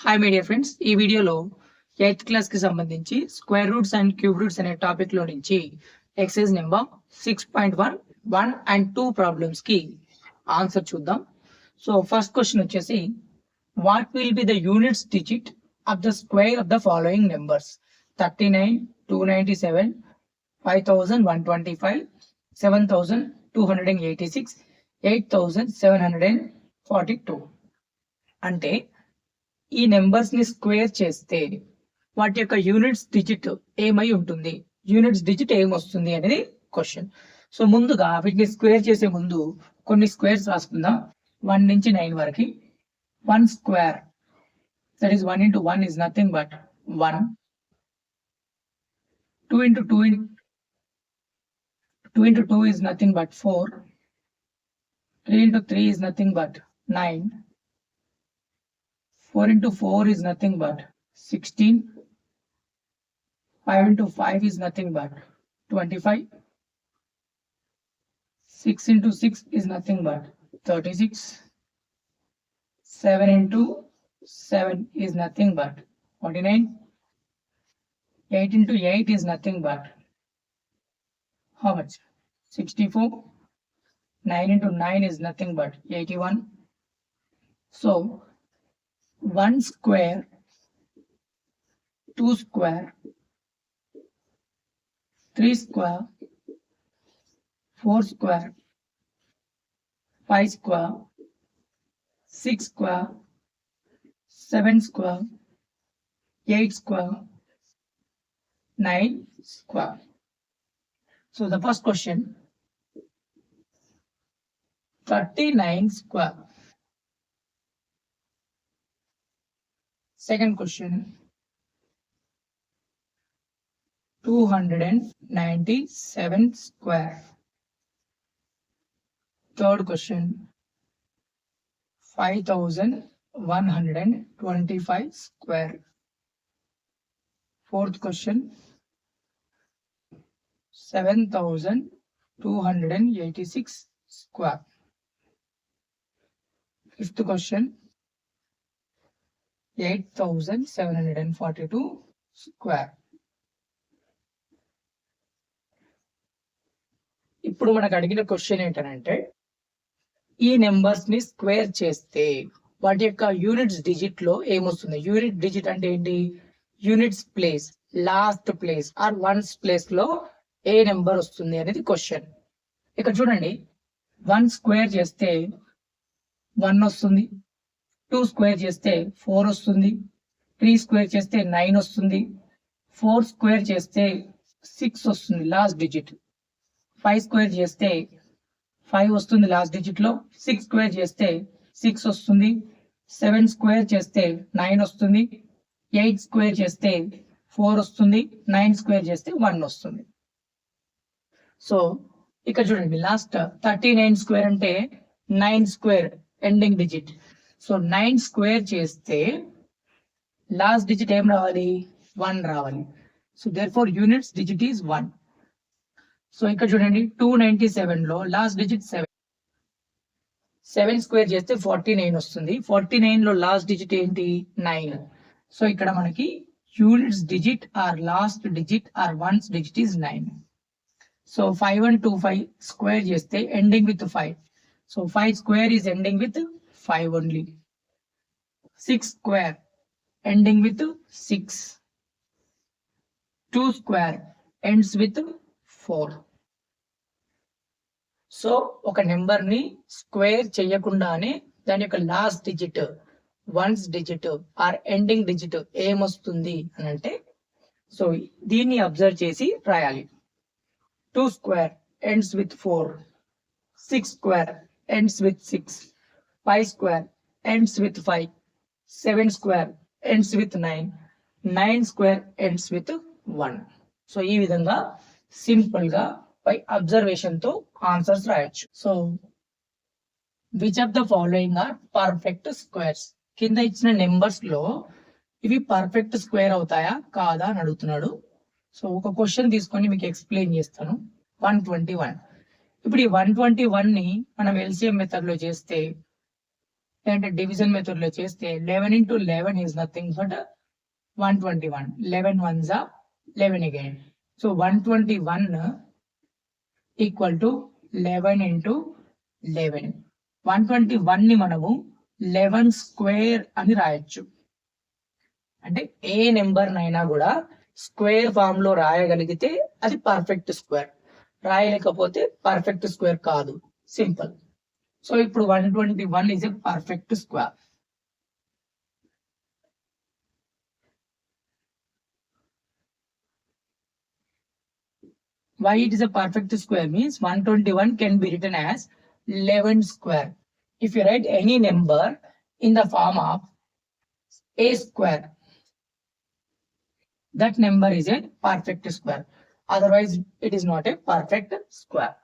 Hi my dear friends, ఈ వీడియోలో 8th class కి సంబంధించి square roots and cube roots అనే టాపిక్ లో నుంచి ఎక్సర్సైజ్ నెంబర్ 6.1 1 అండ్ 2 ప్రాబ్లమ్స్ కి ఆన్సర్ చూద్దాం. సో ఫస్ట్ క్వశ్చన్ వచ్చేసి, what will be the units digit of the square of the following numbers 39, 297, 5125, 7286, 8742. అంటే ఈ నెంబర్స్ ని స్క్వేర్ చేస్తే వాటి యొక్క యూనిట్స్ డిజిట్ ఏమై ఉంటుంది, యూనిట్స్ డిజిట్ ఏమొస్తుంది అనేది క్వశ్చన్. సో ముందుగా వీటిని స్క్వేర్ చేసే ముందు కొన్ని స్క్వేర్స్ రాసుకుందాం. 1 నుంచి 9 వరకు. 1 square, that is 1 into 1 is nothing but 1. 2 into 2 is nothing but 4. 3 into 3 is nothing but 9. 4 into 4 is nothing but 16. 5 into 5 is nothing but 25. 6 into 6 is nothing but 36. 7 into 7 is nothing but 49. 8 into 8 is nothing but how much? 64. 9 into 9 is nothing but 81. So 1 square, 2 square, 3 square, 4 square, 5 square, 6 square, 7 square, 8 square, 9 square. So the first question, 39 square. Second question, 297 square. Third question, 5125 square. Fourth question, 7286 square. Fifth question, 8742 square. ఇప్పుడు మనకు అడిగిన question ఏంటంటే, ఈ numbers ని square చేస్తే వాటి యొక్క units digit లో ఏమొస్తుంది. యూనిట్ డిజిట్ అంటే ఏంటి? Units place, last place or ones place లో ఏ నెంబర్ వస్తుంది అనేది క్వశ్చన్. ఇక్కడ చూడండి, 1 స్క్వేర్ చేస్తే 1 వస్తుంది. 2 స్క్వేర్ చేస్తే 4 వస్తుంది. 3 స్క్వేర్ చేస్తే 9 వస్తుంది. 4 స్క్వేర్ చేస్తే 6 వస్తుంది లాస్ట్ డిజిట్. 5 స్క్వేర్ చేస్తే 5 వస్తుంది లాస్ట్ డిజిట్ లో. 6 స్క్వేర్ చేస్తే 6 వస్తుంది. 7 స్క్వేర్ చేస్తే 9 వస్తుంది. 8 స్క్వేర్ చేస్తే 4 వస్తుంది. 9 స్క్వేర్ చేస్తే 1 వస్తుంది. సో ఇక్కడ చూడండి, లాస్ట్ 39 స్క్వేర్ అంటే 9 square ending digit. So 9 square చేస్తే లాస్ట్ డిజిట్ ఏం రావాలి? 1 రావాలి. So therefore units digit is 1. So ఇక్కడ చూడండి, 297 లో లాస్ట్ డిజిట్ 7. 7 స్క్వేర్ చేస్తే 49 వస్తుంది. 49 లో లాస్ట్ డిజిట్ ఏంటి? 9. సో ఇక్కడ మనకి units digit or last digit or ones digit is 9. So 5125 square చేస్తే ending with 5. So 5 square is ending with 5 only. 6 square ending with 6. 2 square ends with 4. So ఒక number ని square చేయకుండానే దాని యొక్క last digit, ones digit or ending digit ఏమొస్తుంది అని అంటే, so దీన్ని అబ్జర్వ్ చేసి రాయాలి. 2 square ends with 4. 6 square ends with 6. 5 square ends with 5. 7 square ends with 9. 9 square ends with 1. So ఈ విధంగా సింపుల్ గా బై అబ్జర్వేషన్ తో ఆన్సర్స్ రాయొచ్చు. So which of the following are perfect squares? కింద ఇచ్చిన నెంబర్స్ లో ఇవి పర్ఫెక్ట్ స్క్వేర్ అవుతాయా కాదా అని అడుగుతున్నాడు. సో ఒక క్వశ్చన్ తీసుకొని మీకు ఎక్స్ప్లెయిన్ చేస్తాను. 121. ఇప్పుడు ఈ 121 ని మనం ఎల్సిఎం మెథడ్ లో చేస్తే లేదంటే డివిజన్ మెథడ్ లో చేస్తే 11 into 11 is nothing but 121. 11 ones are 11 again. So 121 equal to 11 into 11. 121 ని మనము 11 స్క్వేర్ అని రాయొచ్చు. అంటే ఏ నెంబర్ నైనా కూడా స్క్వేర్ ఫామ్ లో రాయగలిగితే అది పర్ఫెక్ట్ స్క్వేర్, రాయలేకపోతే పర్ఫెక్ట్ స్క్వేర్ కాదు. సింపుల్. సో ఇప్పుడు 121 is a perfect square. Why it is a perfect square means 121 can be written as 11 square. If you write any number in the form of a square, that number is a perfect square. Otherwise, it is not a perfect square.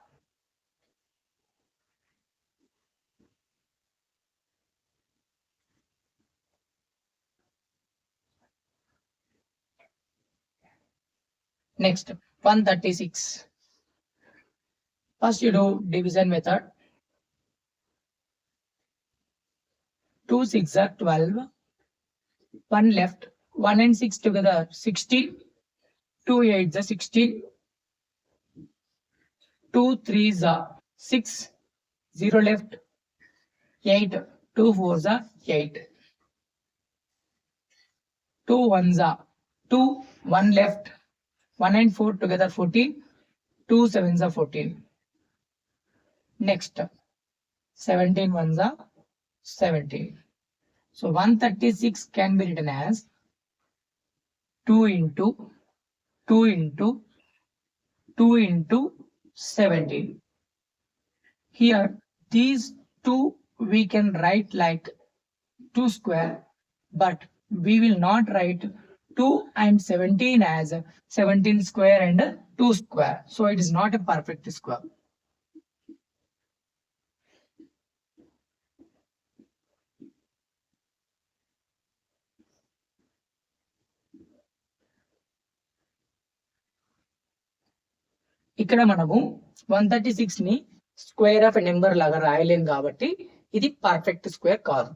Next, 136. First you do division method. 2 6 are 12. 1 left. 1 and 6 together 16. 2 8 are 16. 2 3s are 6. 0 left. 8. 2 4s are 8. 2 1s are 2. 1 left. 1 and 4 together 14. 2 7s are 14. Next, 17 ones are 17. So 136 can be written as 2 into 2 into 2 into 17. Here, these two we can write like 2 square, but we will not write 2 and 17 as 17 square and 2 square. So it is not a perfect square. ఇక్కడ మనము 136 ని square of number లాగా రాయలేం కాబట్టి ఇది perfect square కాదు.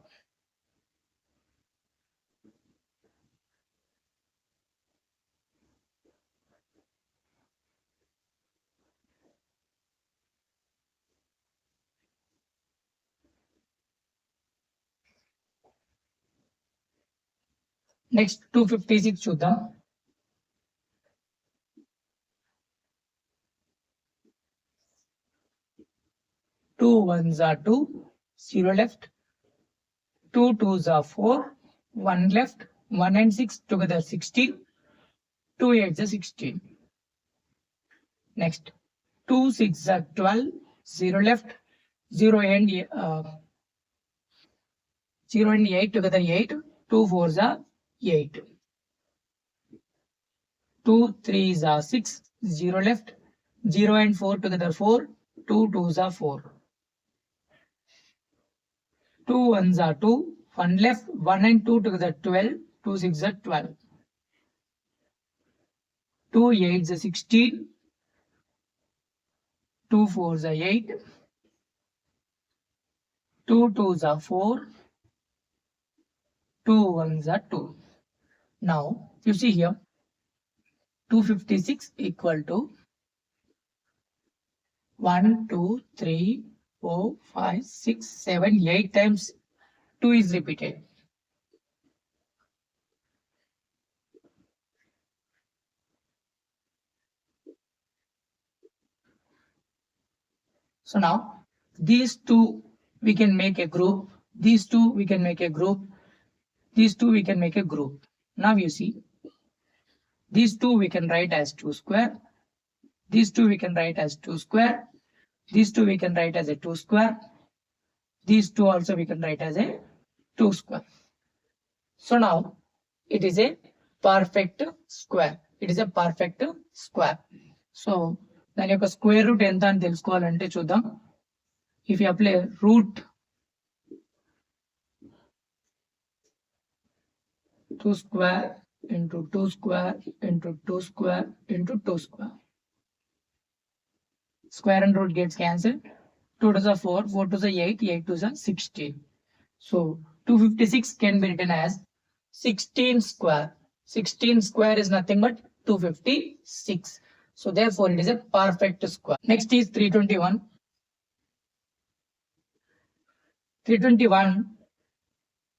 Next 256 చూద్దాం. 2 1s are 2, 0 left. 2 2s are 4, 1 left. 1 and 6 together 16. 2 8s are 16. Next, 2 6s are 12, 0 left. 0 and 8 together 8. 2 4s are 8. 2 3s are 6, 0 left. 0 and 4 together 4. 2 2s are 4. 2 1s are 2, 1 left. 1 and 2 together 12. 2 6s are 12. 2 8s are 16. 2 4s are 8. 2 2s are 4. 2 1s are 2. Now, you see here, 256 equal to 1 2 3 4 5 6 7 8 times 2 is repeated. So now these two we can make a group. These two we can make a group. These two we can make a group. Now you see, these two we can write as 2 square. These two we can write as 2 square. These two we can write as a 2 square. These two also we can write as a 2 square. So now it is a perfect square. It is a perfect square. So దాని యొక్క square root ఎంత అని తెలుసుకోవాలంటే చూద్దాం. If you apply root 2 square into 2 square into 2 square into 2 square. Square and root gets cancelled. 2 to the 4, 4 to the 8, 8 to the 16. So 256 can be written as 16 square. 16 square is nothing but 256. So therefore it is a perfect square. Next is 321. 321.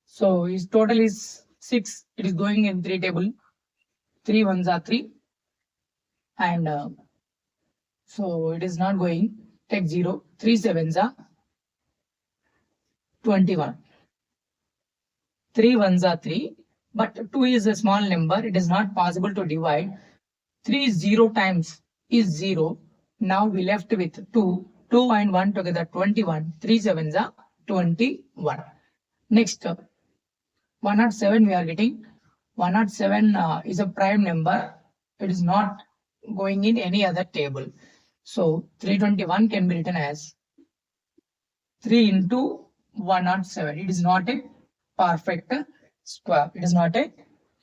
So his total is 6. It is going in 3 table. 3 ones are 3. And so it is not going. Take 0. 3 sevens are 21. 3 ones are 3. But 2 is a small number. It is not possible to divide. 3 0 times is 0. Now we left with 2. 2 and 1 together 21. 3 sevens are 21. Next, 107 we are getting. 107 is a prime number. It is not going in any other table. So 321 can be written as 3 into 107. It is not a perfect square. It is not a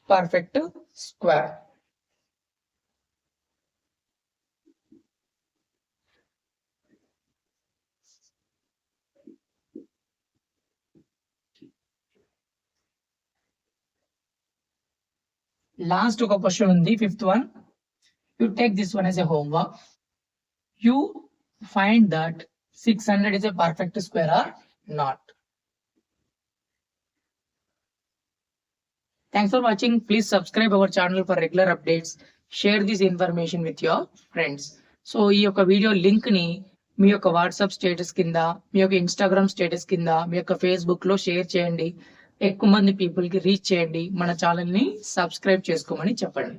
perfect square. Last ఒక question ఉంది, fifth one. You take this one as a homework. You find that 600 is a perfect square or not. Thanks for watching. Please subscribe our channel for regular updates. Share this information with your friends. So ఈ యొక్క video link ని మీ యొక్క WhatsApp status కింద, మీ యొక్క Instagram status కింద, మీ యొక్క Facebook లో share చేయండి. ఎక్కువ మంది పీపుల్ కి రీచ్ చేయండి. మన ఛానల్ ని సబ్స్క్రైబ్ చేసుకోమని చెప్పండి.